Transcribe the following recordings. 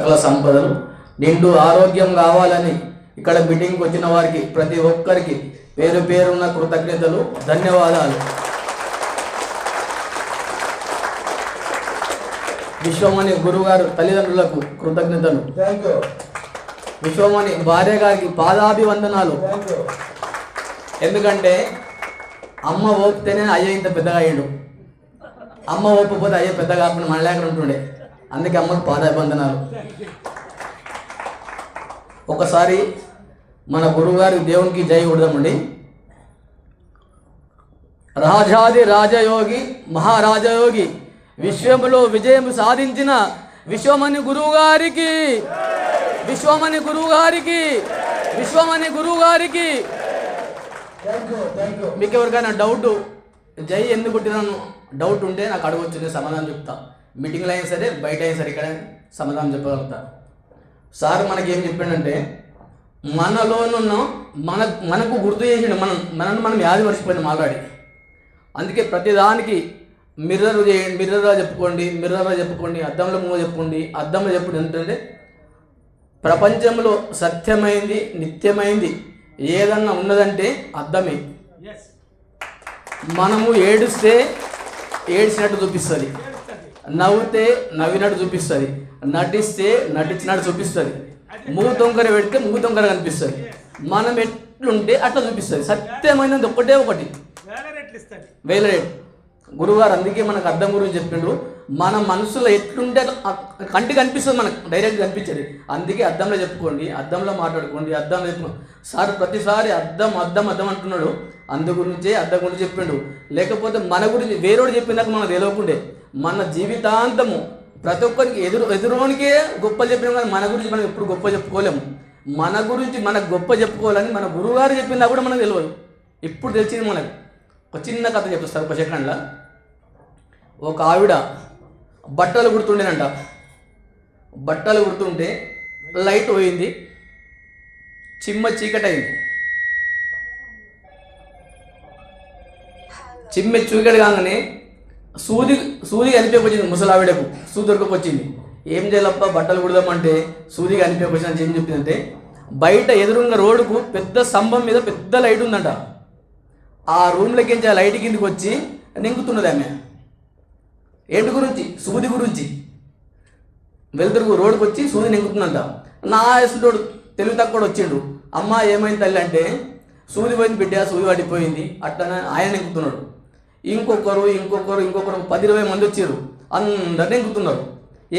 సకల సంపదలు నిండు ఆరోగ్యం కావాలని ఇక్కడ మీటింగ్కి వచ్చిన వారికి ప్రతి ఒక్కరికి పేరు పేరున్న కృతజ్ఞతలు, ధన్యవాదాలు. విశ్వమణి గురుగారు తల్లిదండ్రులకు కృతజ్ఞతలు. విశ్వమణి భార్య గారికి పాదాభివందనాలు. ఎందుకంటే అమ్మ ఓపితేనే అయ్యే ఇంత పెద్దగా అయ్యాడు. అమ్మ ఓపకపోతే అయ్యే పెద్ద కాకుండా మన లేకుండా ఉంటుండే. అందుకే అమ్మకు పాదాభివందనాలు. ఒకసారి మన గురువుగారి దేవునికి జై కొడదామండి. రాజాది రాజయోగి మహారాజయోగి విశ్వములో విజయం సాధించిన విశ్వమణి గురువు గారికి, విశ్వమణి గురువు గారికి, విశ్వమణి గురువు గారికి. మీకు ఎవరికైనా డౌట్ జై ఎందుకు పుట్టినాను డౌట్ ఉంటే నాకు అడగవచ్చు, నేను సమాధానం చెప్తా. మీటింగ్లో అయినా సరే బయట అయినా సరే ఇక్కడ సమాధానం చెప్పగలుగుతా. సార్ మనకి ఏం చెప్పిండంటే మనలోనున్న మనకు గుర్తు చేసిండు, మనం వ్యాధి మర్చిపోయినాం ఆల్రెడీ. అందుకే ప్రతిదానికి మిర్రర్గా చెప్పుకోండి, అద్దంలో మూవ చెప్పుకోండి, అద్దంలో చెప్పుడు. ఏంటంటే ప్రపంచంలో సత్యమైంది నిత్యమైంది ఏదన్నా ఉన్నదంటే అద్దమే. మనము ఏడుస్తే ఏడ్చినట్టు చూపిస్తుంది, నవ్వుతే నవ్వినట్టు చూపిస్తుంది, నటిస్తే నటించినట్టు చూపిస్తుంది, మూగు తొంకర పెడితే మూగు తొంకర కనిపిస్తుంది. మనం ఎట్లుంటే అట్లా చూపిస్తుంది. సత్యమైనది ఒకటే ఒకటి, వేల రేట్. గురువుగారు అందుకే మనకు అద్దం గురించి చెప్పిండు. మన మనసులో ఎట్లుంటే కంటికి కనిపిస్తుంది, మనకు డైరెక్ట్ కనిపించేది. అందుకే అద్దంలో చెప్పుకోండి, అద్దంలో మాట్లాడుకోండి, అద్దంలో చెప్పుకోండి. సార్ ప్రతిసారి అద్దం అద్దం అద్దం అంటున్నాడు, అందు గురించే అద్దం గురించి చెప్పిండు. లేకపోతే మన గురించి వేరేవాడు చెప్పినాక మనకు తెలియకుండే మన జీవితాంతము ప్రతి ఒక్కరికి ఎదురోనికే గొప్పలు చెప్పినాం, కానీ మన గురించి మనం ఎప్పుడు గొప్ప చెప్పుకోలేము. మన గురించి మనకు గొప్ప చెప్పుకోవాలని మన గురువుగారు చెప్పినా కూడా మనకు తెలియదు. ఇప్పుడు తెలిసింది మనకు. ఒక చిన్న కథ చెప్తారు. ఒక సెకండ్లో ఒక ఆవిడ బట్టలు కుడుతుండేనంట. బట్టలు కుడుతుంటే లైట్ పోయింది, చిమ్మ చీకటి అయింది. చిమ్మ చీకటి కాగానే సూది కనిపించొచ్చింది. ముసలావిడకు సూది దొరకపోచ్చింది. ఏం చేయాలప్ప బట్టలు కుడదామంటే సూది కనిపించొచ్చింది. ఏం చెప్పిందంటే బయట ఎదురున్న రోడ్డుకు పెద్ద స్తంభం మీద పెద్ద లైట్ ఉందంట. ఆ రూమ్లోకి ఆ లైట్ కిందకి వచ్చి నింగుతున్నది ఆమె. ఏంటి గురించి? సూది గురించి. వెళ్తురు రోడ్డుకు వచ్చి సూది నింగుతుందంట. నా వయసులోడు తెలివి తక్కువ వచ్చిండు. అమ్మ ఏమైంది తల్లి అంటే, సూది పోయింది బిడ్డ, సూది పడిపోయింది అట్లనే ఆయన నింగుతున్నాడు. ఇంకొకరు 10-20 మంది వచ్చారు, అందరు నింగుతున్నారు.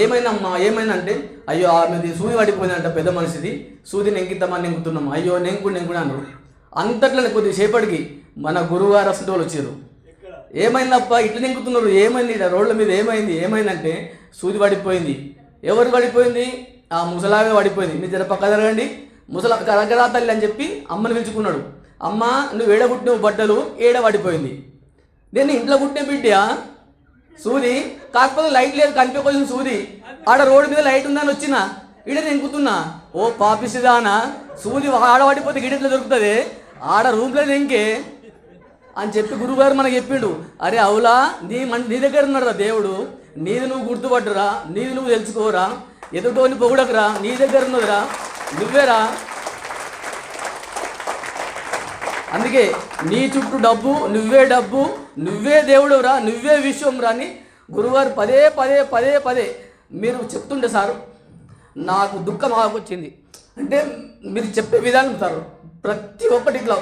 ఏమైందమ్మా ఏమైందంటే, అయ్యో ఆమెది సూది పడిపోయిందంట, పెద్ద మనిషిది, సూది నెంకిద్దామని నింగుతున్నాం, అయ్యో నెంగుడు అన్నారు. అంతట్లనే కొద్దిసేపటికి మన గురువుగారు అసలు వాళ్ళు వచ్చారు. ఏమైందప్ప ఇట్లా నింగుతున్నారు, ఏమైంది ఇక్కడ రోడ్ల మీద ఏమైందంటే సూది పడిపోయింది. ఎవరు పడిపోయింది? ఆ ముసలామే పడిపోయింది. మీరు జర పక్క జరగండి, ముసలా కరగరా తల్లి అని చెప్పి అమ్మని పిలుచుకున్నాడు. అమ్మ నువ్వు ఏడ కుట్టిన బట్టలు ఏడ పడిపోయింది. నేను ఇంట్లో కుట్టిన బిడ్డ సూది, కాకపోతే లైట్ లేదు కనిపించిన సూది, ఆడ రోడ్డు మీద లైట్ ఉందని వచ్చిన ఈడ నింకుతున్నా. ఓ పాపిసిదానా, సూది ఆడ పడిపోతే గిడెట్లో దొరుకుతుంది, ఆడ రూమ్లో ఇంకే అని చెప్పి గురువుగారు మనకు చెప్పిండు. అరే అవులా, నీ దగ్గర ఉన్నాడురా దేవుడు, నీది నువ్వు గుర్తుపట్టురా, నీది నువ్వు తెలుసుకోరా, ఎదుటోని పొగుడకురా, నీ దగ్గర ఉన్నదిరా, నువ్వేరా. అందుకే నీ చుట్టూ డబ్బు, నువ్వే దేవుడురా, నువ్వే విశ్వం రా అని గురువుగారు పదే మీరు చెప్తుండే సార్ నాకు దుఃఖం ఆగొచ్చింది. అంటే మీరు చెప్పే విధానం సార్ ప్రతి ఒక్కటి ఇట్లా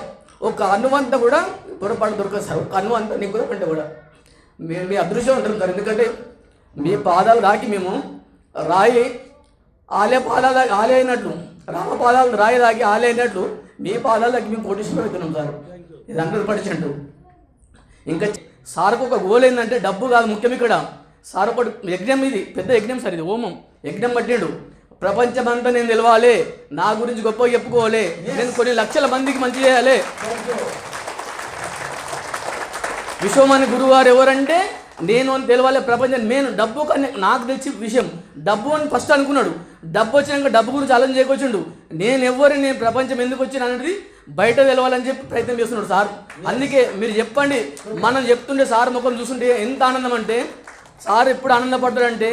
ఒక అనువంత కూడా పొరపాటు దొరకదు సార్. ఒక అనువంత నీకు అంటే కూడా మీ అదృష్టం ఉంటారు సార్. ఎందుకంటే మీ పాదాలు దాకి మేము రాయి ఆలయ అయినట్లు, రామ పాదాలు రాయి దాకి ఆలయ అయినట్లు మీ పాదాలు దాకి మేము కోటీశ్వరం అవుతున్నాం సార్. ఇది 100%. ఇంకా సార్కు ఒక గోల్ ఏంటంటే డబ్బు కాదు ముఖ్యం. ఇక్కడ సార్ ఒకటి యజ్ఞం, ఇది పెద్ద యజ్ఞం సార్, ఇది హోమం యజ్ఞం పట్టిండు. ప్రపంచమంతా నేను తెలవాలి, నా గురించి గొప్పగా చెప్పుకోవాలి, నేను కొన్ని లక్షల మందికి మంచి చేయాలి. విశ్వమణి గురువుగారు ఎవరంటే నేను అని తెలవాలి ప్రపంచం. నేను డబ్బు కన్నా నాకు తెలిసి విషయం డబ్బు అని ఫస్ట్ అనుకున్నాడు. డబ్బు వచ్చినాక డబ్బు గురించి ఆలోచన చేయకొచ్చిండు. నేను ప్రపంచం ఎందుకు వచ్చిన అనేది బయట తెలవాలని చెప్పి ప్రయత్నం చేస్తున్నాడు సార్. అందుకే మీరు చెప్పండి, మనం చెప్తుంటే సార్ ముఖం చూస్తుంటే ఎంత ఆనందం అంటే, సార్ ఎప్పుడు ఆనందపడతాడంటే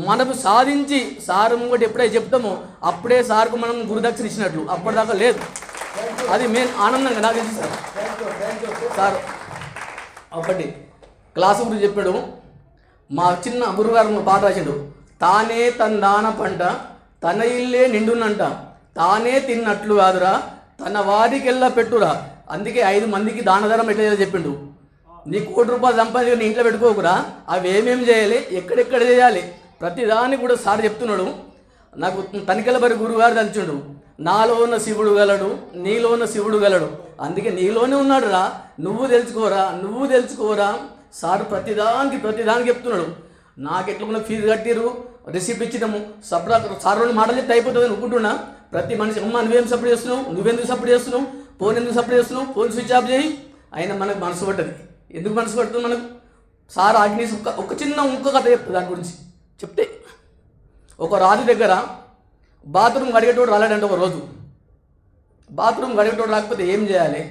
మనకు సాధించి సార్ ఇంకోటి ఎప్పుడైతే చెప్తామో అప్పుడే సార్కు మనం గురుదక్షిణ ఇచ్చినట్లు, అప్పటిదాకా లేదు. అది మెయిన్ ఆనందంగా నాకు తెలిసి సార్ ఒకటి క్లాసు గురించి చెప్పాడు. మా చిన్న గురుగారు పాట రాశాడు, తానే తందాన పంట తన ఇల్లే నిండునంట, తానే తిన్నట్లు కాదురా తన వారికెల్లా పెట్టురా. అందుకే 5 మందికి దానధరం ఎట్లా చేయాలో చెప్పిండు. నీ ₹1,00,00,000 సంపాదించి నీ ఇంట్లో పెట్టుకోకురా, అవి ఏమేమి చేయాలి, ఎక్కడెక్కడ చేయాలి, ప్రతిదాన్ని కూడా సార్ చెప్తున్నాడు. నాకు తనికెళ్ళబరి గురుగారు తలిచిండు, నాలో ఉన్న శివుడు గలడు, నీలో ఉన్న శివుడు గలడు, అందుకే నీలోనే ఉన్నాడు రా, నువ్వు తెలుసుకోరా. సార్ ప్రతిదానికి చెప్తున్నాడు. నాకు ఎట్లా ఫీజు కట్టిరు, రిసిప్ట్ ఇచ్చినాము, సార్ రెండు మాటలు చెప్తే అయిపోతుంది అనుకుంటున్నా. ప్రతి మనిషి అమ్మ నువ్వేం సపోర్ట్ చేస్తున్నావు, నువ్వెందుకు సపోర్ట్ చేస్తున్నావు, ఫోన్ ఎందుకు సపోర్ట్ చేస్తున్నావు, ఫోన్ స్విచ్ ఆఫ్ చేయి. అయినా మనకు మనసు పట్టదు. ఎందుకు మనసు పడుతుంది మనకు? సార్ ఆగ్నేస్ ఒక చిన్న కథ చెప్తుంది దాని గురించి. చెప్తే ఒక రాజు దగ్గర బాత్రూమ్ గడిగేటోడు రాలేడంటే ఒక రోజు. బాత్రూమ్ గడిగేటోడు రాకపోతే ఏం చేయాలి?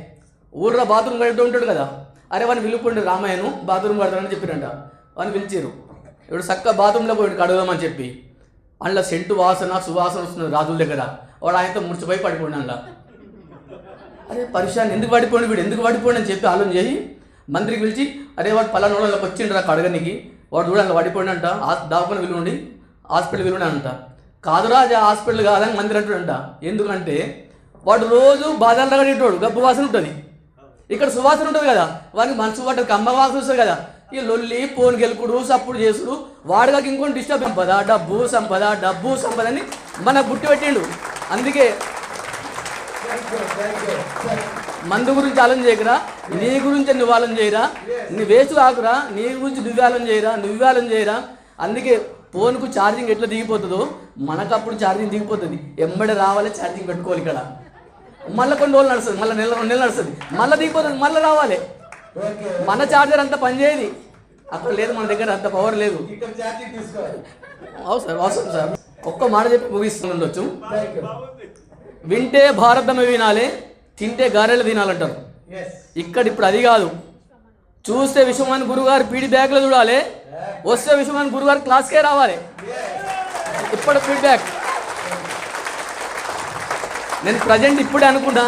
ఊళ్ళో బాత్రూమ్ గడిగేటోడు ఉంటాడు కదా, అరే వాడిని పిలుపుండి రామాయణం బాత్రూమ్ కడతాడని చెప్పిరంట. వాడిని పిలిచారు. ఇప్పుడు చక్క బాత్రూంలో పోయి కడదామని చెప్పి అందులో సెంటు వాసన సువాసన వస్తుంది రాజుల దగ్గర. వాడు ఆయనతో ముడిచిపోయి పడిపోండి అందులో. అరే పరిశాన్ ఎందుకు పడిపోండి అని చెప్పి ఆలోచన చేసి మంత్రికి పిలిచి, అరే వాడు పలానా వాళ్ళకి వచ్చిండ్రా కడగనికి, వాడు చూడాలి పడిపోండి అంట, దావకొని విలువండి, హాస్పిటల్ విలువండి అంట. కాదురా అది హాస్పిటల్ కాదని మంత్రి అంటాడంట. ఎందుకంటే వాడు రోజు బాధలు తగడేటోడు, గబ్బు వాసన ఉంటుంది, ఇక్కడ సువాసన ఉంటుంది కదా, వాడికి మనసు పట్టదు, కమ్మ వాసన వస్తుంది కదా. ఈ లొల్లి పోన్ గెలుపుడు సప్పుడు చేసుడు, వాడుగాకి ఇంకొని డిస్టర్బ్ డబ్బు సంపద అని మన గుట్టి పెట్టిండు. అందుకే మందు గురించి ఆలోచన చేయకురా, నీ గురించి నువ్వు ఆలోచన చేయరా, నీ వేస్ట్ కాకురా, నీ గురించి నువ్వు ఆలోచన చేయరా. అందుకే ఫోన్కు ఛార్జింగ్ ఎట్లా దిగిపోతుందో మనకప్పుడు ఛార్జింగ్ దిగిపోతుంది, ఎంబడి రావాలి, ఛార్జింగ్ పెట్టుకోవాలి. ఇక్కడ మళ్ళీ కొన్ని రోజులు నడుస్తుంది, మళ్ళీ 2 నెలలు నడుస్తుంది, మళ్ళీ దిగిపోతుంది, మళ్ళీ రావాలి. మన ఛార్జర్ అంత పనిచేయదు, అక్కడ లేదు మన దగ్గర, అంత పవర్ లేదు. అవసరం సార్. ఒక్క మాట చెప్పి ముగిస్తుండొచ్చు. వింటే భారతమే వినాలి, తింటే గారెలు తినాలంటారు. ఇక్కడ ఇప్పుడు అది కాదు. చూస్తే విశ్వమాన్ గురుగారు పీడి బ్యాగ్లో చూడాలి, వస్తే విశ్వమాన్ గురుగారు క్లాస్కే రావాలి. ఇప్పుడు ఫీడ్బ్యాక్ నేను ప్రజెంట్ ఇప్పుడే అనుకున్నా,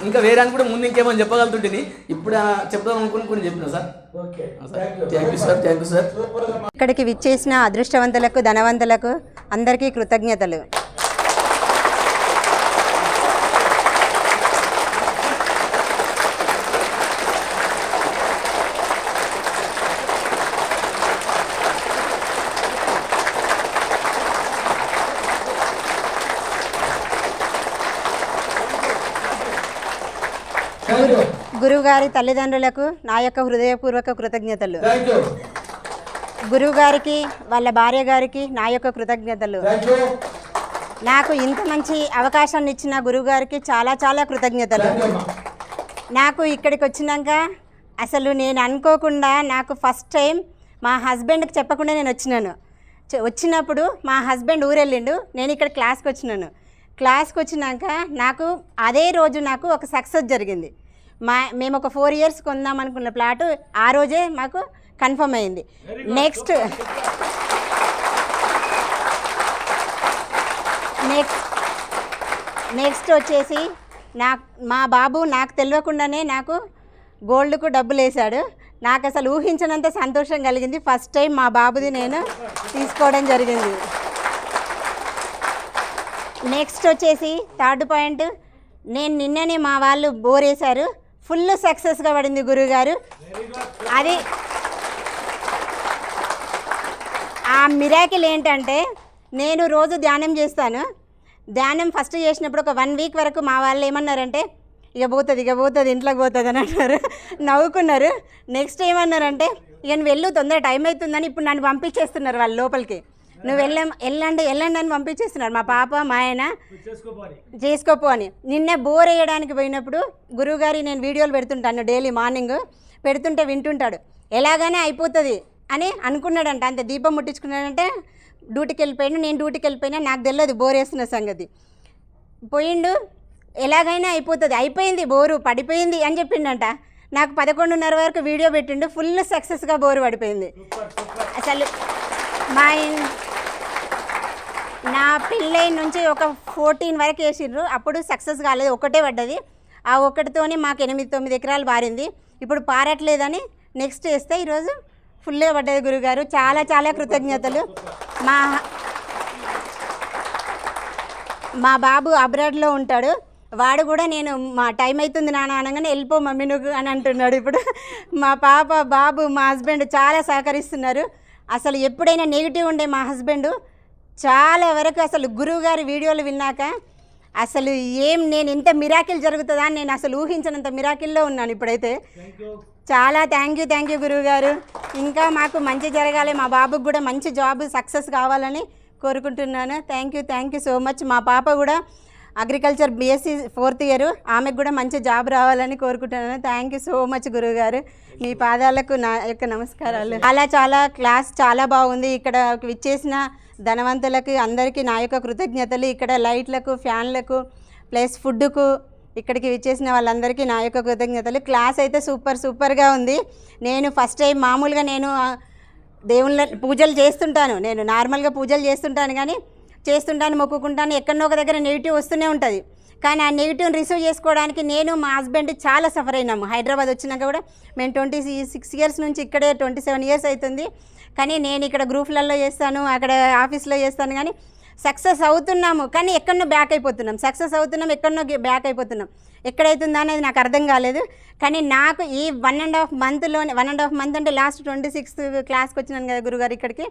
ఇంకా వేరే అనుకుంటే ముందు ఇంకేమని చెప్పగలుగుతుంటే ఇప్పుడు చెప్దాం అనుకుని కొన్ని చెప్పిన సార్. Thank you sir. ఇక్కడికి విచ్చేసిన అదృష్టవంతులకు, ధనవంతులకు అందరికీ కృతజ్ఞతలు. గురువుగారి తల్లిదండ్రులకు నా యొక్క హృదయపూర్వక కృతజ్ఞతలు. గురువుగారికి, వాళ్ళ భార్య గారికి నా యొక్క కృతజ్ఞతలు. నాకు ఇంత మంచి అవకాశాన్ని ఇచ్చిన గురువుగారికి చాలా కృతజ్ఞతలు. నాకు ఇక్కడికి వచ్చినాక అసలు నేను అనుకోకుండా, నాకు ఫస్ట్ టైం మా హస్బెండ్కి చెప్పకుండా నేను వచ్చినప్పుడు మా హస్బెండ్ ఊరెళ్ళిండు, నేను ఇక్కడ క్లాస్కి వచ్చినాక నాకు అదే రోజు నాకు ఒక సక్సెస్ జరిగింది. మేము ఒక 4 years కొందాం అనుకున్న ప్లాటు ఆ రోజే మాకు కన్ఫర్మ్ అయింది. నెక్స్ట్ వచ్చేసి మా బాబు నాకు తెలియకుండానే నాకు గోల్డ్కు డబ్బులు వేశాడు. నాకు అసలు ఊహించినంత సంతోషం కలిగింది. ఫస్ట్ టైం మా బాబుది నేను తీసుకోవడం జరిగింది. నెక్స్ట్ వచ్చేసి థర్డ్ పాయింట్, నేను నిన్ననే మా వాళ్ళు బోర్ వేశారు, ఫుల్ సక్సెస్గా పడింది గురువుగారు. అది ఆ మిరాకిల్ ఏంటంటే, నేను రోజు ధ్యానం చేస్తాను. ధ్యానం ఫస్ట్ చేసినప్పుడు ఒక 1 week వరకు మా వాళ్ళు ఏమన్నారంటే, ఇక పోతుంది ఇంట్లోకి పోతుంది అని అన్నారు, నవ్వుకున్నారు. నెక్స్ట్ ఏమన్నారంటే, ఇక నువ్వు వెళ్ళు, తొందర టైం అవుతుందని ఇప్పుడు నన్ను పంపించేస్తున్నారు వాళ్ళు లోపలికి. నువ్వు వెళ్ళండి అని పంపించేస్తున్నారు. మా పాప మా ఆయన చేసుకోపో అని. నిన్న బోర్ వేయడానికి పోయినప్పుడు గురువుగారి నేను వీడియోలు పెడుతుంటాను, డైలీ మార్నింగ్ పెడుతుంటే వింటుంటాడు. ఎలాగైనా అయిపోతుంది అని అనుకున్నాడంట. అంతే, దీపం ముట్టించుకున్నాడంటే డ్యూటీకి వెళ్ళిపోయాడు. నేను డ్యూటీకి వెళ్ళిపోయినా, నాకు తెలియదు బోర్ వేస్తున్న సంగతి. పోయిండు, ఎలాగైనా అయిపోయింది బోరు పడిపోయింది అని చెప్పిండంట. నాకు 11:30 వరకు వీడియో పెట్టిండు, ఫుల్ సక్సెస్గా బోరు పడిపోయింది. అసలు నా పెళ్ళైన నుంచి ఒక 14 వరకు వేసిండ్రు, అప్పుడు సక్సెస్ కాలేదు, ఒకటే పడ్డది. ఆ ఒక్కటితోనే మాకు 8-9 ఎకరాలు పారింది. ఇప్పుడు పారట్లేదని నెక్స్ట్ వేస్తే ఈరోజు ఫుల్గా పడ్డది. గురుగారు చాలా చాలా కృతజ్ఞతలు. మా బాబు అబ్రాడ్లో ఉంటాడు, వాడు కూడా నేను మా టైం అవుతుంది నాన్న అనగానే వెళ్ళిపో మమ్మీ నువ్వు అని అంటున్నాడు. ఇప్పుడు మా పాప, బాబు, మా హస్బెండ్ చాలా సహకరిస్తున్నారు. అసలు ఎప్పుడైనా నెగిటివ్ ఉండే మా హస్బెండ్ చాలా వరకు అసలు గురువుగారి వీడియోలు విన్నాక అసలు నేను ఎంత మిరాకిల్ జరుగుతుందా అని నేను అసలు ఊహించినంత మిరాకిల్లో ఉన్నాను ఇప్పుడైతే. చాలా థ్యాంక్ యూ గురువుగారు. ఇంకా మాకు మంచి జరగాలి, మా బాబుకి కూడా మంచి జాబ్ సక్సెస్ కావాలని కోరుకుంటున్నాను. Thank you so much. మా పాప కూడా అగ్రికల్చర్ BSc 4th ఇయర్, ఆమెకు కూడా మంచి జాబ్ రావాలని కోరుకుంటున్నాను. థ్యాంక్ యూ సో మచ్ గురువుగారు. మీ పాదాలకు నా యొక్క నమస్కారాలు. చాలా క్లాస్ చాలా బాగుంది. ఇక్కడ విచ్చేసిన ధనవంతులకి అందరికీ నా యొక్క కృతజ్ఞతలు. ఇక్కడ లైట్లకు, ఫ్యాన్లకు ప్లస్ ఫుడ్కు ఇక్కడికి విచ్చేసిన వాళ్ళందరికీ నా యొక్క కృతజ్ఞతలు. క్లాస్ అయితే సూపర్గా ఉంది. నేను ఫస్ట్ టైం మామూలుగా నేను దేవుళ్ళ పూజలు చేస్తుంటాను, నేను నార్మల్గా పూజలు చేస్తుంటాను మొక్కుకుంటాను. ఎక్కడో ఒక దగ్గర నెగిటివ్ వస్తూనే ఉంటుంది. కానీ ఆ నెగిటివ్ని రిసీవ్ చేసుకోవడానికి నేను మా హస్బెండ్ చాలా సఫర్ అయినాము. హైదరాబాద్ వచ్చినాక కూడా మేము 26 ఇయర్స్ నుంచి ఇక్కడే 27 ఇయర్స్ అవుతుంది. కానీ నేను ఇక్కడ గ్రూప్లలో చేస్తాను, అక్కడ ఆఫీస్లో చేస్తాను, కానీ సక్సెస్ అవుతున్నాము, కానీ ఎక్కడో బ్యాక్ అయిపోతున్నాం. సక్సెస్ అవుతున్నాం, ఎక్కడో బ్యాక్ అయిపోతున్నాం. ఎక్కడైతుందా అనేది నాకు అర్థం కాలేదు. కానీ నాకు ఈ 1.5 మంత్ అంటే లాస్ట్ 26th క్లాస్కి వచ్చినాను కదా గురుగారు ఇక్కడికి,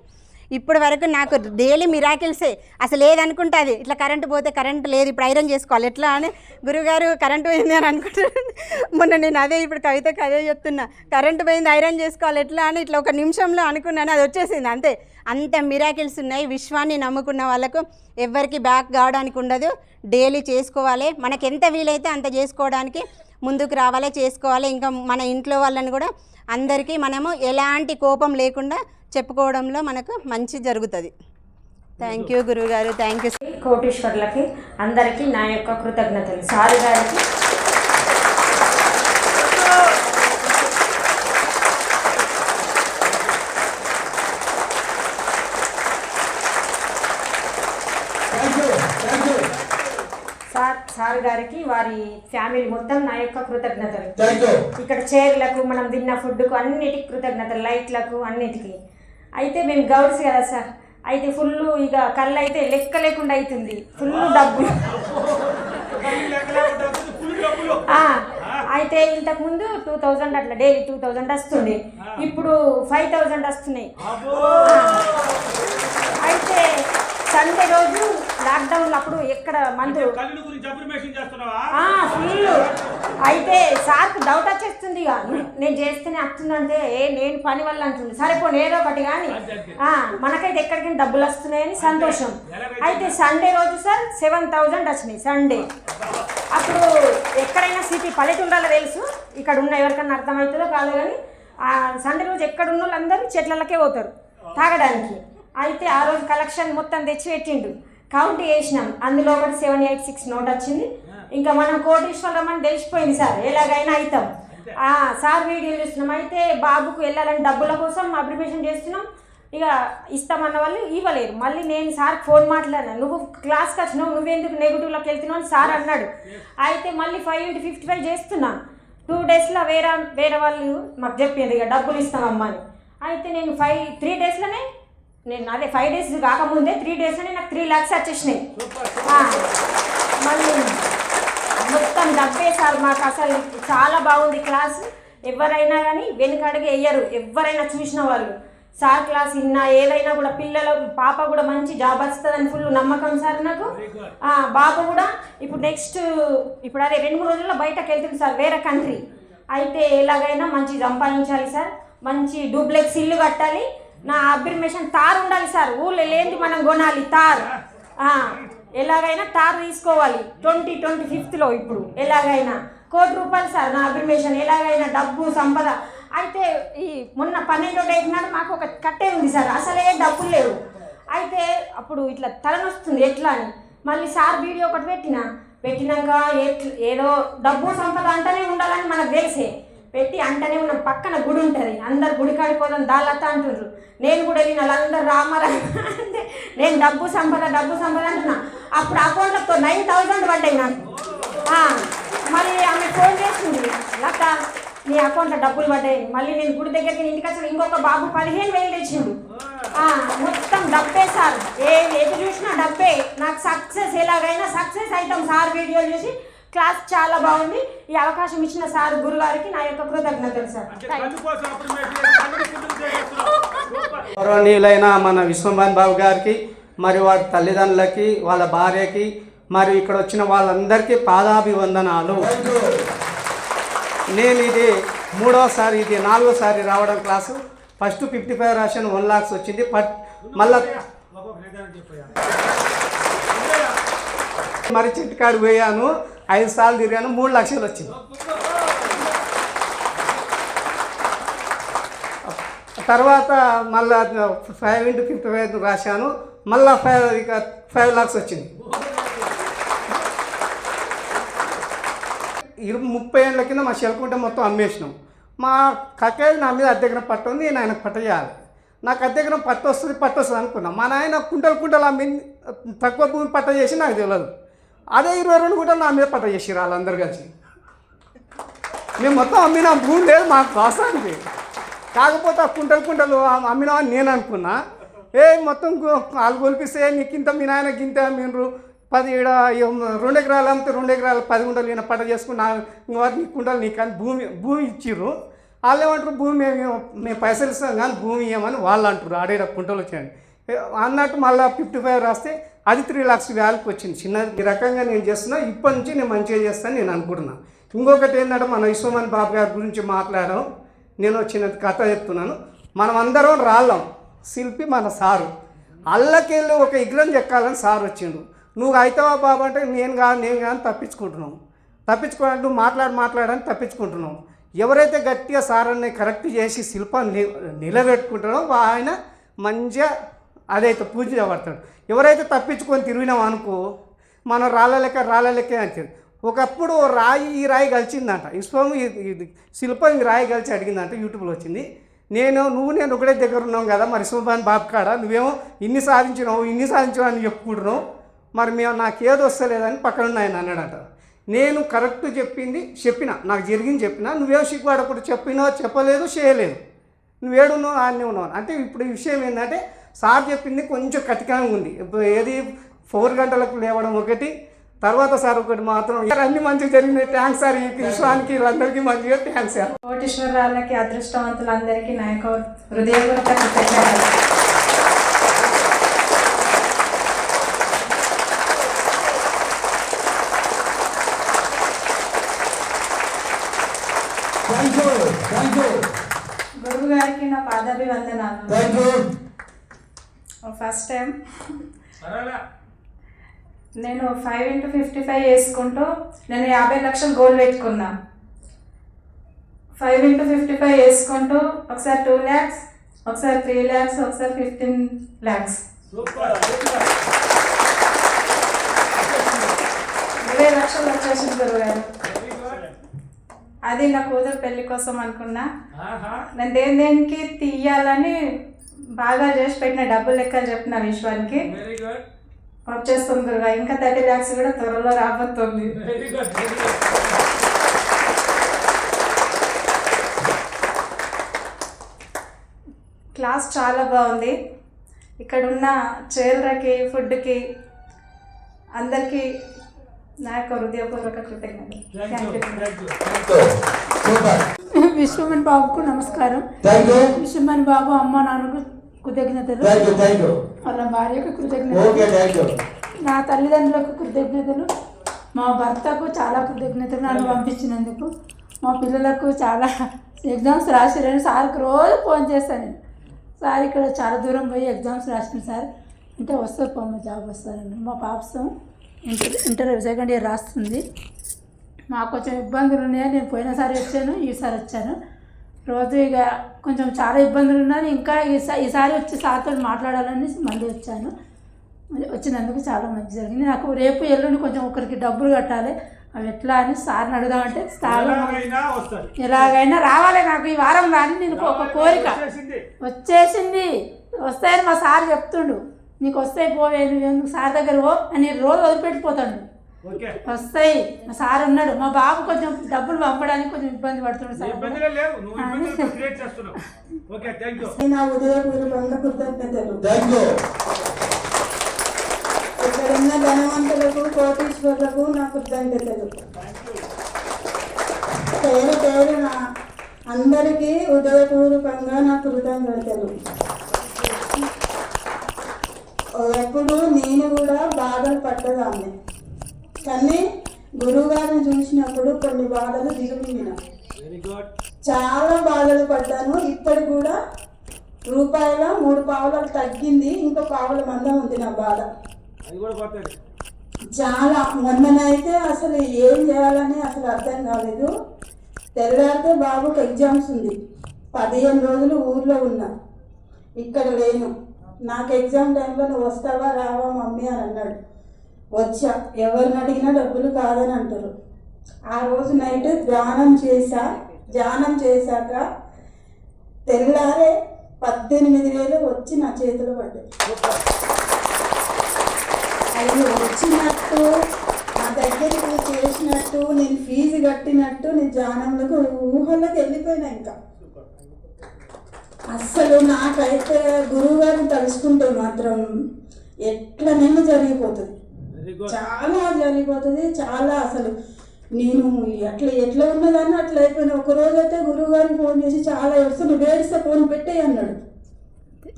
ఇప్పటి వరకు నాకు డైలీ మిరాకిల్సే. అసలు ఏదనుకుంటుంది ఇట్లా కరెంటు పోతే కరెంటు లేదు, ఇప్పుడు ఐరన్ చేసుకోవాలి ఎట్లా అని, గురుగారు కరెంటు పోయింది అని అనుకుంటున్నాను. మొన్న నేను ఇప్పుడు కవితకు అదే చెప్తున్నా, కరెంటు పోయింది ఐరన్ చేసుకోవాలి ఎట్లా అని ఇట్లా ఒక నిమిషంలో అనుకున్నాను, అది వచ్చేసింది అంతే. అంత మిరాకిల్స్ ఉన్నాయి. విశ్వాన్ని నమ్ముకున్న వాళ్ళకు ఎవరికి బ్యాక్ కావడానికి ఉండదు. డైలీ చేసుకోవాలి, మనకు ఎంత వీలైతే అంత చేసుకోవడానికి ముందుకు రావాలి, చేసుకోవాలి. ఇంకా మన ఇంట్లో వాళ్ళని కూడా అందరికీ మనము ఎలాంటి కోపం లేకుండా చెప్పుకోవడంలో మనకు మంచి జరుగుతుంది. థ్యాంక్ యూ గురువుగారు. Thank you. కోటీశ్వర్లకి అందరికీ నా యొక్క కృతజ్ఞతలు. సార్ గారికి సార్ గారికి వారి ఫ్యామిలీ మొత్తం నా యొక్క కృతజ్ఞతలు. ఇక్కడ చైర్లకు, మనం తిన్న ఫుడ్కు, అన్నిటికీ కృతజ్ఞతలు, లైట్లకు, అన్నిటికీ. అయితే మేము గౌడ్స్ కదా సార్, అయితే ఫుల్ ఇక కళ్ళు అయితే లెక్క లేకుండా అవుతుంది, ఫుల్ డబ్బు. అయితే ఇంతకుముందు 2000 అట్లా డైలీ 2000 వస్తుండే, ఇప్పుడు 5000 వస్తున్నాయి. అయితే సండే రోజు లాక్డౌన్ అప్పుడు ఎక్కడ మందు ఫుల్. అయితే సార్కు డౌట్ వచ్చేస్తుంది, ఇక నేను చేస్తేనే వస్తుందంటే నేను పని వల్ల అంటుంది. సరే పోనీ ఏదో ఒకటి కానీ మనకైతే ఎక్కడికైనా డబ్బులు వస్తున్నాయని సంతోషం. అయితే సండే రోజు సార్ 7000 వచ్చినాయి సండే. అప్పుడు ఎక్కడైనా సిటీ పల్లెటూళ్ళలో తెలుసు, ఇక్కడ ఉన్న ఎవరికన్నా అర్థమవుతుందో కాదు, కానీ సండే రోజు ఎక్కడ ఉన్న వాళ్ళందరూ చెట్లకే పోతారు తాగడానికి. అయితే ఆ రోజు కలెక్షన్ మొత్తం తెచ్చి పెట్టిండు, కౌంట్ చేసినాం, అందులో ఒకటి 786 నోట్ వచ్చింది. ఇంకా మనం కోటీశ్వరం అని తెలిసిపోయింది సార్, ఎలాగైనా అవుతాం. సార్ వీడియో చూస్తున్నాం. అయితే బాబుకు వెళ్ళాలని డబ్బుల కోసం అప్లికేషన్ చేస్తున్నాం, ఇక ఇస్తామన్న వాళ్ళు ఇవ్వలేరు. మళ్ళీ నేను సార్ ఫోన్ మాట్లాడినా, నువ్వు క్లాస్కి వచ్చినావు, నువ్వెందుకు నెగిటివ్లోకి వెళ్తున్నావు అని సార్ అన్నాడు. అయితే మళ్ళీ 5 × 55 చేస్తున్నా. 2 డేస్లో వేరే వాళ్ళు మాకు చెప్పింది ఇక డబ్బులు ఇస్తామమ్మా అని. అయితే నేను 3 డేస్లోనే నేను అదే 5 డేస్ కాకముందే 3 డేస్లోనే నాకు 3 lakhs వచ్చేసినాయి. మళ్ళీ మొత్తం డబ్బే సార్. మాకు అసలు చాలా బాగుంది క్లాస్. ఎవరైనా కానీ వెనుకడుగు వేయరు, ఎవరైనా చూసిన వాళ్ళు. సార్ క్లాస్ విన్నా ఏదైనా కూడా పాప కూడా మంచి జాబ్ వస్తుందని ఫుల్ నమ్మకం సార్ నాకు. బాబు కూడా ఇప్పుడు నెక్స్ట్ అదే 2-3 రోజుల్లో బయటకు వెళ్తుంది సార్, వేరే కంట్రీ. అయితే ఎలాగైనా మంచి సంపాదించాలి సార్, మంచి డూప్లెక్స్ ఇల్లు కట్టాలి. నా అఫర్మేషన్ తార్ ఉండాలి సార్, ఊళ్ళో లేంది మనం కొనాలి తార్. ఎలాగైనా తార్ తీసుకోవాలి 2025లో. ఇప్పుడు ఎలాగైనా ₹1,00,00,000 సార్ నా అఫర్మేషన్. ఎలాగైనా డబ్బు సంపద. అయితే ఈ మొన్న 12వ డేట్ నాడు మాకు ఒక కట్టే ఉంది సార్, అసలే డబ్బులు లేవు. అయితే అప్పుడు ఇట్లా తలనొస్తుంది ఎట్లా అని మళ్ళీ సార్ వీడియో ఒకటి పెట్టినాక ఏదో డబ్బు సంపద అంటేనే ఉండాలని మనకు తెలిసే, పెట్టి అంటనే ఉన్నాం. పక్కన గుడి ఉంటుంది, అందరు గుడి కాడిపోదాం దాలత అంటున్నారు. నేను కూడా వెళ్ళిన వాళ్ళందరూ రామారా అంటే నేను డబ్బు సంపద అంటున్నా. అప్పుడు అకౌంట్లతో 9,000 పడ్డాయి నాకు. మళ్ళీ ఆమె ఫోన్ చేసింది, లత నీ అకౌంట్లో డబ్బులు పడ్డాయి. మళ్ళీ నేను గుడి దగ్గరికి ఇంటికి వచ్చిన ఇంకొక బాబు 15,000 తెచ్చిండు. మొత్తం డబ్బే సార్, ఎటు చూసినా డబ్బే. నాకు సక్సెస్ ఎలాగైనా సక్సెస్ అవుతాం సార్ వీడియోలు చూసి. క్లాస్ చాలా బాగుంది. ఈ అవకాశం ఇచ్చిన సార్ గురుగారికి నా యొక్క కృతజ్ఞతలు సార్. గౌరవనీయులైన మన విశ్వమోహన్ బాబు గారికి, మరి వారి తల్లిదండ్రులకి, వాళ్ళ భార్యకి, మరి ఇక్కడ వచ్చిన వాళ్ళందరికీ పాదాభివందనాలు. నేను ఇది 3వసారి, ఇది 4వసారి రావడం క్లాసు. ఫస్ట్ 55 రాశాను, 1 lakhs వచ్చింది. మళ్ళా మరి చిట్టుకాడు పోయాను, 5 సార్లు తిరిగాను, 3 లక్షలు వచ్చింది. తర్వాత మళ్ళా 5 into 55 రాశాను, మళ్ళా 5 lakhs వచ్చింది. 30 ఏళ్ళ కింద మా చెలకుంట మొత్తం అమ్మేసినాం. మా కక్కయ్య నా మీద అద్దెకరం పట్టు ఉంది, నేను ఆయనకు పట్ట చేయాలి. నాకు అద్దెకరం పట్టు వస్తుంది అనుకున్నాం. మా నాయన కుంటలు అమ్మి తక్కువ భూమి పట్ట చేసి నాకు తెలియదు. అదే 22 గుంటలు నా మీద పట్ట చేసిరు వాళ్ళందరూ కలిసి. మేము మొత్తం అమ్మినా, భూమి లేదు మాకు వాస్తవానికి. కాకపోతే ఆ కుంటలు అమ్మినామని నేను అనుకున్నా. మొత్తం వాళ్ళు కొలిపిస్తే నీకు ఇంత, మీ నాయన గింత మీరు 2 ఎకరాలు అమ్మితే 2 ఎకరాలు 10 గుంటలు నేను పట్ట చేసుకున్నా, నీ కుంటలు నీకు అని భూమి ఇచ్చిర్రు. వాళ్ళు ఏమంటారు, భూమి మేము పైసలు ఇస్తాం కానీ భూమి ఇవ్వమని వాళ్ళు అంటారు. ఆడేడ కుంటలు వచ్చాయండి అన్నట్టు. మళ్ళీ 55 రాస్తే అది 3 lakhs వాల్యూకి వచ్చింది. ఈ రకంగా నేను చేస్తున్నా. ఇప్పటి నుంచి నేను మంచిగా చేస్తాను నేను అనుకుంటున్నాను. ఇంకొకటి ఏంటంటే, మన విశ్వమోహన్ బాబు గారి గురించి మాట్లాడడం, నేను వచ్చిన కథ చెప్తున్నాను. మనం అందరం రాళ్ళం, శిల్పి మన సారు. అల్లకెళ్ళి ఒక విగ్రహం చెక్కాలని సార్ వచ్చిండు. నువ్వు అవుతావా బాబు అంటే నేను కానీ తప్పించుకోవాలంటే నువ్వు మాట్లాడని తప్పించుకుంటున్నావు. ఎవరైతే గట్టిగా సార్ అనే కరెక్ట్ చేసి శిల్పాన్ని నిలబెట్టుకుంటాడో ఆయన మంచిగా అదైతే పూజ పడతాడు. ఎవరైతే తప్పించుకొని తిరిగినాం అనుకో, మనం రాళ్ళ అంటే ఒకప్పుడు ఈ రాయి కలిసిందంట, శిల్పం ఈ రాయి కలిసి అడిగిందంట. యూట్యూబ్లో వచ్చింది. నేను ఒకటే దగ్గర ఉన్నాం కదా, మరి విశ్వమోహన్ బాబు కాడ నువ్వేమో ఇన్ని సాధించినావు అని చెప్పుకుంటున్నావు, మరి మేము నాకేదో వస్తలేదని పక్కన ఆయన అన్నాడట. నేను కరెక్ట్ చెప్పిన నాకు జరిగింది చెప్పిన. నువ్వేమో సిగ్గుపడకుండా చెప్పలేదు చేయలేదు, నువ్వేడున్నావు ఆడనే ఉన్నావు అంటే. ఇప్పుడు ఈ విషయం ఏంటంటే, సార్ చెప్పింది కొంచెం కఠినంగా ఉంది. ఏది 4 గంటలకు లేవడం ఒకటి, తర్వాత సార్ ఒకటి మాత్రం అన్ని మంచిగా జరిగినాయి. Thanks sir. ఈ విశ్వానికి వీళ్ళందరికీ మంచిగా థ్యాంక్స్ సార్. కోటీశ్వరాలకి, అదృష్టవంతులందరికీ నా యొక్క హృదయపూర్వక కృతజ్ఞతలు. గురువు గారికి నా పాదాభివందనాలు. ఫస్ట్ టైం నేను 5 into 55 వేసుకుంటూ నేను 50 లక్షలు గోల్ పెట్టుకున్నా. 5 into 55 వేసుకుంటూ ఒకసారి 2 lakhs, ఒకసారి 3 lakhs, ఒకసారి 15 lakhs. 20 లక్షలు వచ్చేసింది గురుగారు. అది నా కూతురు పెళ్లి కోసం అనుకున్నా. నేను దేనికి తీయాలని బాగా చేసి పెట్టిన డబ్బులు లెక్కలు చెప్పిన విశ్వానికి. వచ్చేస్తుంది గురుగారు. ఇంకా 30 lakhs కూడా త్వరలో రాబోతుంది. క్లాస్ చాలా బాగుంది. ఇక్కడున్న చైర్లకి, ఫుడ్కి అందరికీ నా యొక్క హృదయపూర్వక కృతజ్ఞతలు. విశ్వమోహన్ బాబుకు నమస్కారం. విశ్వమోహన్ బాబు అమ్మ నాన్నకు కృతజ్ఞతలు, వాళ్ళ భార్యకు కృతజ్ఞతలు, నా తల్లిదండ్రులకు కృతజ్ఞతలు, మా భర్తకు చాలా కృతజ్ఞతలు నన్ను పంపించినందుకు. మా పిల్లలకు చాలా ఎగ్జామ్స్ రాసిరని సార్కి రోజు ఫోన్ చేస్తాను నేను. సార్ ఇక్కడ చాలా దూరం పోయి ఎగ్జామ్స్ రాసిన సార్ అంటే వస్తే పోమ్మ జాబ్ వస్తానండి. మా పాపసం ఇంటర్ 2nd year రాస్తుంది. మాకు కొంచెం ఇబ్బందులు ఉన్నాయని నేను పోయినసారి వచ్చాను, ఈసారి వచ్చాను. రోజు ఇక కొంచెం చాలా ఇబ్బందులు ఉన్నాయి. ఇంకా ఈసారి వచ్చి సార్తో మాట్లాడాలని మళ్ళీ వచ్చాను. వచ్చినందుకు చాలా మంచి జరిగింది. నాకు రేపు ఎల్లుండి కొంచెం ఒకరికి డబ్బులు కట్టాలి, అవి ఎట్లా అని సార్ని అడుగుదామంటే సార్ ఎలాగైనా రావాలి నాకు ఈ వారం రాని నేను ఒక కోరిక వచ్చేసింది. వస్తాయని మా సార్ చెప్తుండు, నీకు వస్తాయి పోవే నువ్వు సార్ దగ్గర పో అని రోజు వదిలిపెట్టిపోతాడు. వస్తాయి, మా సార్ ఉన్నాడు. మా బాబు కొంచెం డబ్బులు పంపడానికి కొంచెం ఇబ్బంది పడుతున్నాడు సార్. నా ఉదయపూర్వకంగా కృతజ్ఞతలు. ఇక్కడున్న ధనవంతులకు కోటీశ్వరులకు నా కృతజ్ఞతలు. పేరు పేరున అందరికీ ఉదయపూర్వకంగా నా కృతజ్ఞతలు. ఎప్పుడు నేను కూడా బాధలు పట్టదాన్ని, కానీ గురువుగారిని చూసినప్పుడు కొన్ని బాధలు దిగుమింగిన. చాలా బాధలు పడ్డాను. ఇప్పటికి కూడా రూపాయల 3 పావులు తగ్గింది, ఇంకో పావుల మందం ఉంది నా బాధ. చాలా మొన్ననైతే అసలు ఏం చేయాలని అసలు అర్థం కాలేదు. తెల్లారితే బాబుకి ఎగ్జామ్స్ ఉంది. 15 రోజులు ఊర్లో ఉన్నా, ఇక్కడ లేను. నాకు ఎగ్జామ్ టైంలో నువ్వు వస్తావా రావా మమ్మీ అని అన్నాడు. వచ్చా. ఎవరిని అడిగినా డబ్బులు కాదని అంటారు. ఆ రోజు నైట్ ధ్యానం చేశాక తెల్లారే 18,000 వచ్చి నా చేతిలో పడ్డాయి. అవి వచ్చినట్టు, నా దగ్గరికి చేసినట్టు, నేను ఫీజు కట్టినట్టు, నేను ధ్యానంలోకి ఊహలోకి వెళ్ళిపోయినా. ఇంకా అస్సలు నాకైతే గురువు గారిని తలుచుకుంటే మాత్రం ఎట్లనైనా జరిగిపోతుంది, చాలా జరిగిపోతుంది. చాలా అసలు నేను ఎట్లా ఉన్నదాన్ని అట్లా అయిపోయినా. ఒకరోజు అయితే గురువు గారికి ఫోన్ చేసి చాలా ఏడుస్తూ, నువ్వు ఏడిస్తే ఫోన్ పెట్టేయి అన్నాడు.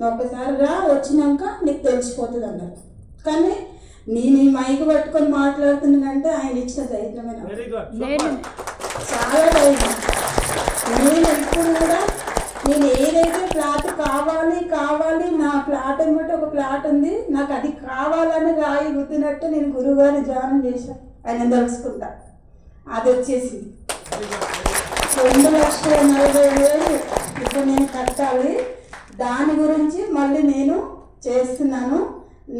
ఒకసారి రా, వచ్చినాక నీకు తెలిసిపోతుంది అన్నారు. కానీ నేను ఈ మైక్ పట్టుకొని మాట్లాడుతున్నానంటే ఆయన ఇచ్చిన ధైర్యమైన చాలా ధైర్యం. నేను ఎప్పుడు కూడా నేను ఏదైతే ప్లాట్ కావాలి నా ప్లాట్ అనమాట, ఒక ప్లాట్ ఉంది నాకు, అది కావాలని రాయి గుద్దినట్టు నేను గురువుగారిని ధ్యానం చేశాను. ఆయన తెలుసుకుంటా, అది వచ్చేసింది. 2,40,000 ఇప్పుడు నేను కట్టాలి. దాని గురించి మళ్ళీ నేను చేస్తున్నాను.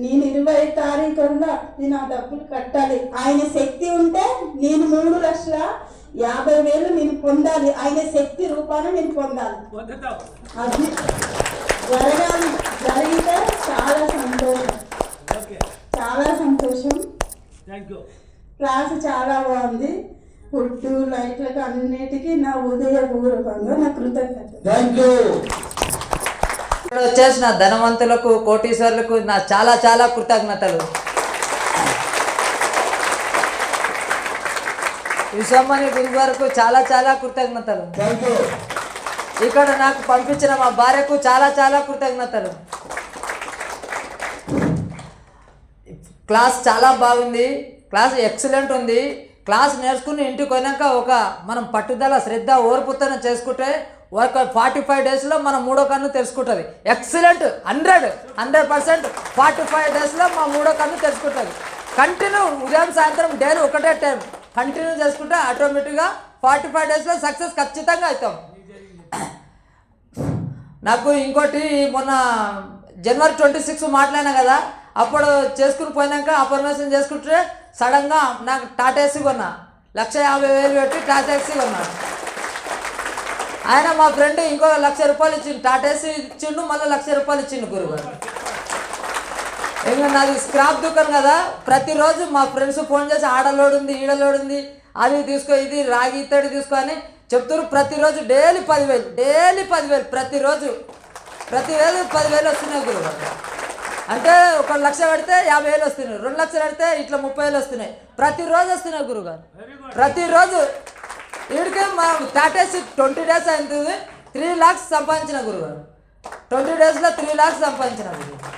నేను 20 తారీఖుల్లో నేను ఆ డబ్బులు కట్టాలి. ఆయన శక్తి ఉంటే నేను 3,50,000 నేను పొందాలి. ఆయన శక్తి రూపాన నేను పొందాలి. అది జరగాలి. జరిగితే చాలా సంతోషం, చాలా సంతోషం. క్లాస్ చాలా బాగుంది. ఫుడ్ లైట్లకు అన్నిటికీ నా ఉదయపూర్వకంగా నా కృతజ్ఞత. వచ్చేసిన ధనవంతులకు కోటీశ్వరులకు నా చాలా చాలా కృతజ్ఞతలు. విశ్వమణి గురుగారికి చాలా చాలా కృతజ్ఞతలు. ఇక్కడ నాకు పంపించిన మా భార్యకు చాలా చాలా కృతజ్ఞతలు. క్లాస్ చాలా బాగుంది, క్లాస్ ఎక్సలెంట్ ఉంది. క్లాస్ నేర్చుకుని ఇంటికి పోయినాక మనం పట్టుదల శ్రద్ధ ఓర్పుతో చేసుకుంటే ఒక 45 డేస్లో మనం 3వ కన్ను తెలుసుకుంటుంది. ఎక్సలెంట్, 100% 45 డేస్లో మా 3వ కన్ను తెలుసుకుంటుంది. కంటిన్యూ ఉదయం సాయంత్రం డైలీ ఒకటే టైం కంటిన్యూ చేసుకుంటే ఆటోమేటిక్గా 45 డేస్లో సక్సెస్ ఖచ్చితంగా అవుతాం. నాకు ఇంకోటి, మొన్న జనవరి 26 మాట్లాడినా కదా, అప్పుడు చేసుకుని పోయినాక అఫర్మేషన్ చేసుకుంటే సడన్గా నాకు టాటా ఏసీ కొన్నా. 1,50,000 పెట్టి టాటా ఏసీ కొన్నా. ఆయన మా ఫ్రెండ్ ఇంకో 1,00,000 రూపాయలు ఇచ్చిండు, టాటా ఏసీ ఇచ్చిండు, మళ్ళీ 1,00,000 రూపాయలు ఇచ్చిండు గురుగారు. ఇంకా నాది స్క్రాప్ దుకాణం కదా, ప్రతిరోజు మా ఫ్రెండ్స్ ఫోన్ చేసి ఆడలోడు ఉంది, ఈడలోడు ఉంది, అది తీసుకో, ఇది రాగి ఇత్తడి తీసుకో అని చెప్తారు. ప్రతిరోజు డైలీ 10,000 ప్రతిరోజు 10,000 వస్తున్నాయి గురుగారు. అంటే 1,00,000 పెడితే 50,000 వస్తున్నాయి, 2 లక్షలు పెడితే ఇట్లా 30,000 వస్తున్నాయి. ప్రతిరోజు వస్తున్నాయి గురుగారు, ప్రతిరోజు. వీడికి మా టాటేసి 20 డేస్ అయింది, 3 lakhs సంపాదించిన గురుగారు. 20 డేస్లో 3 lakhs సంపాదించిన గురుగారు.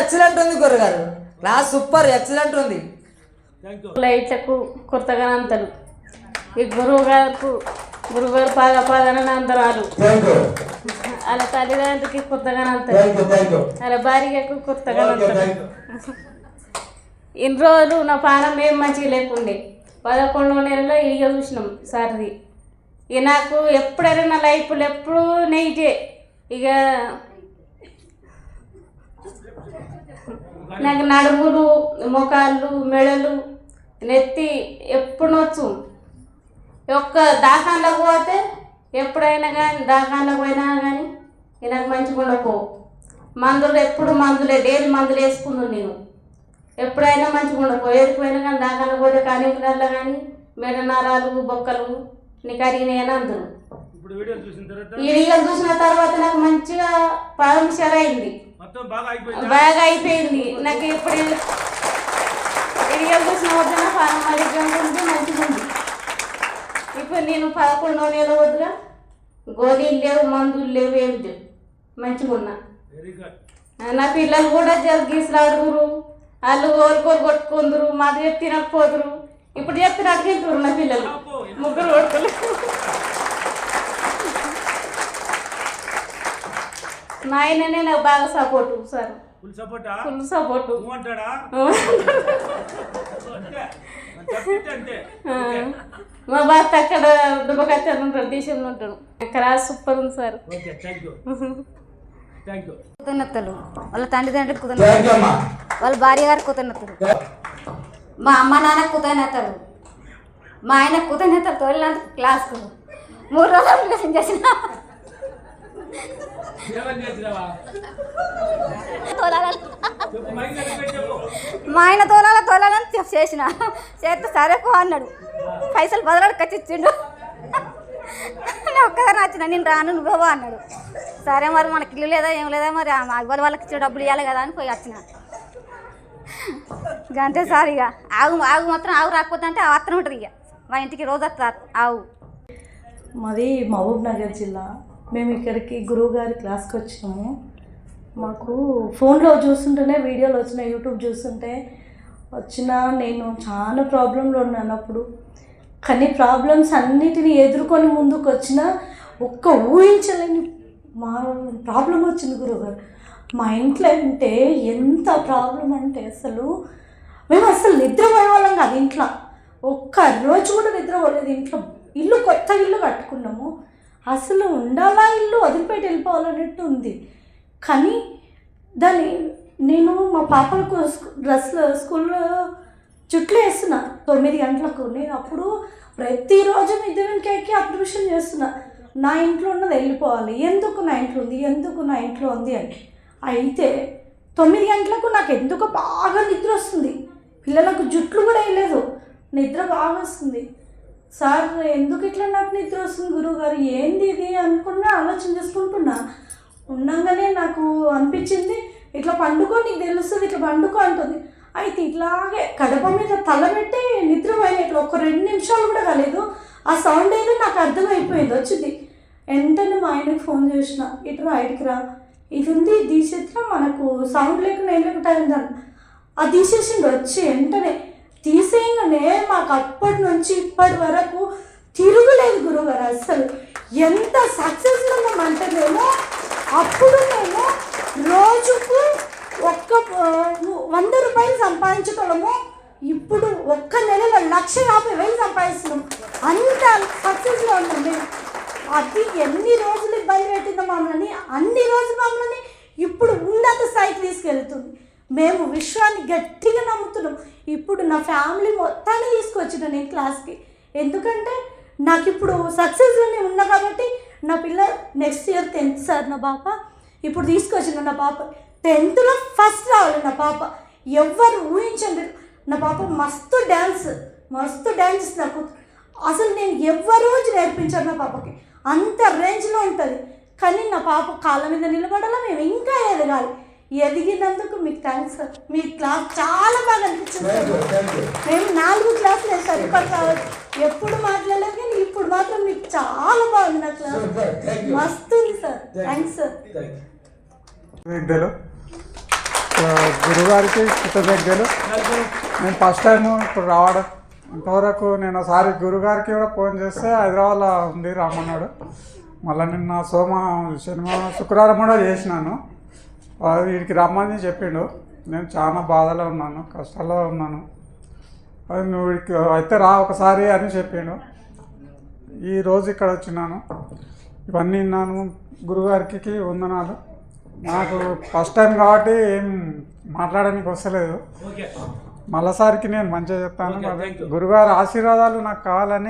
ఎక్సలెంట్ ఉంది గురుగారు, క్లాస్ సూపర్ ఎక్సలెంట్ ఉంది. లైట్లకు కృతజ్ఞతలు. ఈ గురువుగారు పాదనందనాలు. అలా తల్లిదండ్రులకి కృతజ్ఞతలు, అలా భార్యకు కృతజ్ఞతలు. ఇన్ని రోజులు నా పానం ఏం మంచిగా లేకుండే, 11వ నెలలో ఇక చూసినాం సార్ది. ఇక నాకు ఎప్పుడైనా నా లైఫ్లో ఎప్పుడూ నెగిటే. ఇక నాకు నడుములు, మోకాళ్ళు, మెడలు నెత్తి ఎప్పుడు నొచ్చు. ఒక్క దాకాండ్లకు పోతే ఎప్పుడైనా కానీ దాకాండ్లకు పోయినా కానీ నాకు మంచిగా ఉండకు. మందులు ఎప్పుడు మందులే, డైలీ మందులు వేసుకున్నాను నేను. ఎప్పుడైనా మంచిగా ఉండకు. ఏదికి పోయినా కానీ దాకాండ్లకు పోతే కానికలల్లో కానీ మెడ నరాలు బొక్కలు నీకు అరిగినాయని అందరు. ఈ వీడియోలు చూసిన తర్వాత నాకు మంచిగా పాదమిషారు అయింది, బాగా అయిపోయింది. నాకు ఇప్పుడు వీడియోలు చూసిన వద్ద పాదం అడిగి మంచిగా ఉంది. ఇప్పుడు నేను 11వ నెల వద్దుగా గోళీలు లేవు, మందులు లేవు, ఏమి లేవు, మంచిగా ఉన్నా. నా పిల్లలు కూడా గీసులాడుగురు, వాళ్ళు కోరుకోరు కొట్టుకుందరు, మాట చెప్తే తినకపోదురు. ఇప్పుడు చెప్తే అడిగితురు నా పిల్లలు ముగ్గురు కొడుకులు. మా ఆయననే నాకు బాగా సపోర్టు సార్, ఫుల్ సపోర్టు. మా భర్త అక్కడ దుబ్బకత్తారు ఉంటాడు, దేశంలో ఉంటాడు. అక్కడ సూపర్ ఉంది సార్. కృతజ్ఞతలు వాళ్ళ తండ్రిదండ్రులకు కృతజ్ఞతలు, వాళ్ళ భార్య గారికి కృతజ్ఞతలు, మా అమ్మ నాన్న కృతజ్ఞతలు, మా ఆయన కృతజ్ఞతలు. తోలినందుకు క్లాస్కు 3 రోజులు అప్లికేషన్ చేసిన. మా ఆయన తోలాలని చేసిన చేస్తే సరే పో అన్నాడు. పైసలు బదులాడు కచ్చిచ్చిండు. నేను ఒక్కదాన్ని వచ్చిన, నేను రాను నువ్వేవో అన్నాడు. సరే మరి మనకి ఇల్లు లేదా ఏం లేదా మరి అగ్వాళ్ళ వాళ్ళకి ఇచ్చే డబ్బులు ఇవ్వాలి కదా అని పోయి వచ్చిన. అంతే సార్. ఇక ఆవు మాత్రం ఆవు రాకపోతే అంటే ఆత్రం ఉంటుంది. ఇక మా ఇంటికి రోజు ఆవు. మాది మహబూబ్ నగర్ జిల్లా. మేము ఇక్కడికి గురువుగారి క్లాస్కి వచ్చినాము. మాకు ఫోన్లో చూస్తుంటేనే వీడియోలు వచ్చినాయి, యూట్యూబ్ చూస్తుంటే వచ్చిన. నేను చాలా ప్రాబ్లంలో ఉన్నాను అప్పుడు. కానీ ప్రాబ్లమ్స్ అన్నిటినీ ఎదుర్కొని ముందుకు వచ్చిన ఒక్క ఊహించలేని మా ప్రాబ్లం వచ్చింది గురువుగారు. మా ఇంట్లో అంటే ఎంత ప్రాబ్లం అంటే మేము అసలు నిద్రపోయేవాళ్ళం కాదు ఇంట్లో. ఒక్క రోజు కూడా నిద్రపోలేదు ఇంట్లో. ఇల్లు కొత్త ఇల్లు కట్టుకున్నాము, అసలు ఉండాలా ఇల్లు వదిలిపెట్టి వెళ్ళిపోవాలన్నట్టు ఉంది. కానీ నేను మా పాపలకు స్కూల్లో చుట్లు వేస్తున్నా 9 గంటలకు. నేను అప్పుడు ప్రతిరోజు మిద్దె వెనకకి అబ్జర్వేషన్ చేస్తున్నా. నా ఇంట్లో ఉన్నది వెళ్ళిపోవాలి, ఎందుకు నా ఇంట్లో ఉంది అని. అయితే 9 గంటలకు నాకు ఎందుకు బాగా నిద్ర వస్తుంది. పిల్లలకు జుట్లు కూడా వేయలేదు, నిద్ర బాగా వస్తుంది. సార్ ఎందుకు ఇట్లా నాకు నిద్ర వస్తుంది గురువుగారు, ఏంది ఇది అనుకున్నా, ఆలోచన చేసుకుంటున్నా. ఉండగానే నాకు అనిపించింది, ఇట్లా పండుకో నీకు తెలుస్తుంది, ఇట్లా పండుకో అంటుంది. అయితే ఇట్లాగే కడప మీద తల పెట్టి నిద్రపోయిన ఇట్లా ఒక 2 నిమిషాలు కూడా కాలేదు. ఆ సౌండ్ ఏదో నాకు అర్థమైపోయింది, వచ్చింది. వెంటనే మా ఆయనకి ఫోన్ చేసిన, ఇట్లా బయటికి రా, ఇది ఉంది తీసేట్లా, మనకు సౌండ్ లేకుండా ఏం లేకుండా అయిందని. అది తీసేసిండు వచ్చి. వెంటనే తీసేయగానే మాకు అప్పటి నుంచి ఇప్పటి వరకు తిరుగులేదు గురువుగారు. అసలు ఎంత సక్సెస్గా ఉన్నామంటే అప్పుడు మేము రోజుకు 100 రూపాయలు సంపాదించగలము. ఇప్పుడు ఒక్క నెలలో 1,50,000 సంపాదిస్తున్నాం. అంత సక్సెస్గా ఉన్నాం మేము. అది ఎన్ని రోజులు ఇబ్బంది పెట్టిందో మమ్మల్ని, అన్ని రోజులు మమ్మల్ని ఇప్పుడు ఉన్నత స్థాయికి తీసుకెళ్తుంది. మేము విశ్వాన్ని గట్టిగా నమ్ముతున్నాం. ఇప్పుడు నా ఫ్యామిలీ మొత్తాన్ని తీసుకొచ్చిన నేను క్లాస్కి. ఎందుకంటే నాకు ఇప్పుడు సక్సెస్లోనే ఉన్నా కాబట్టి. నా పిల్ల నెక్స్ట్ ఇయర్ 10th సార్. నా పాప ఇప్పుడు తీసుకొచ్చిన, నా పాప 10th ఫస్ట్ రావాలి. నా పాప ఎవ్వరు ఊహించండి. నా పాప మస్తు డ్యాన్స్ నాకు అసలు నేను ఎవరు రోజు నేర్పించాను నా పాపకి. అంత రేంజ్లో ఉంటుంది. కానీ నా పాప కాళ్ళ మీద నిలబడాలా, మేము ఇంకా ఎదగాలి. ఎదిగినందుకు మీకు థ్యాంక్స్ సార్. మీ క్లాస్ చాలా బాగా అనిపించింది సార్. మేము 4 క్లాసులు వేసారు, ఎప్పుడు మాట్లాడలేదు కానీ ఇప్పుడు మాత్రం మీకు చాలా బాగుంది. నా క్లాస్ మస్తు ఉంది సార్. Thanks sir. విద్యలు గురుగారికి కృతజ్ఞతలు. నేను ఫస్ట్ టైం ఇప్పుడు రావడం. ఇంతవరకు నేను ఒకసారి గురుగారికి కూడా ఫోన్ చేస్తే హైదరాబాద్లో ఉంది రామన్నాడు. మళ్ళీ నిన్న శుక్రవారం కూడా చేసినాను. వీడికి రమ్మని చెప్పిండు. నేను చాలా బాధలో ఉన్నాను, కష్టాల్లో ఉన్నాను. అది నువ్వు వీడికి అయితే రా ఒకసారి అని చెప్పిండు. ఈరోజు ఇక్కడ వచ్చినాను, ఇవన్నీ విన్నాను. గురుగారికి వందనాలు. నాకు ఫస్ట్ టైం కాబట్టి ఏం మాట్లాడడానికి వస్తలేదు. మళ్ళసారికి నేను మంచిగా చెప్తాను. మరి గురుగారి ఆశీర్వాదాలు నాకు కావాలని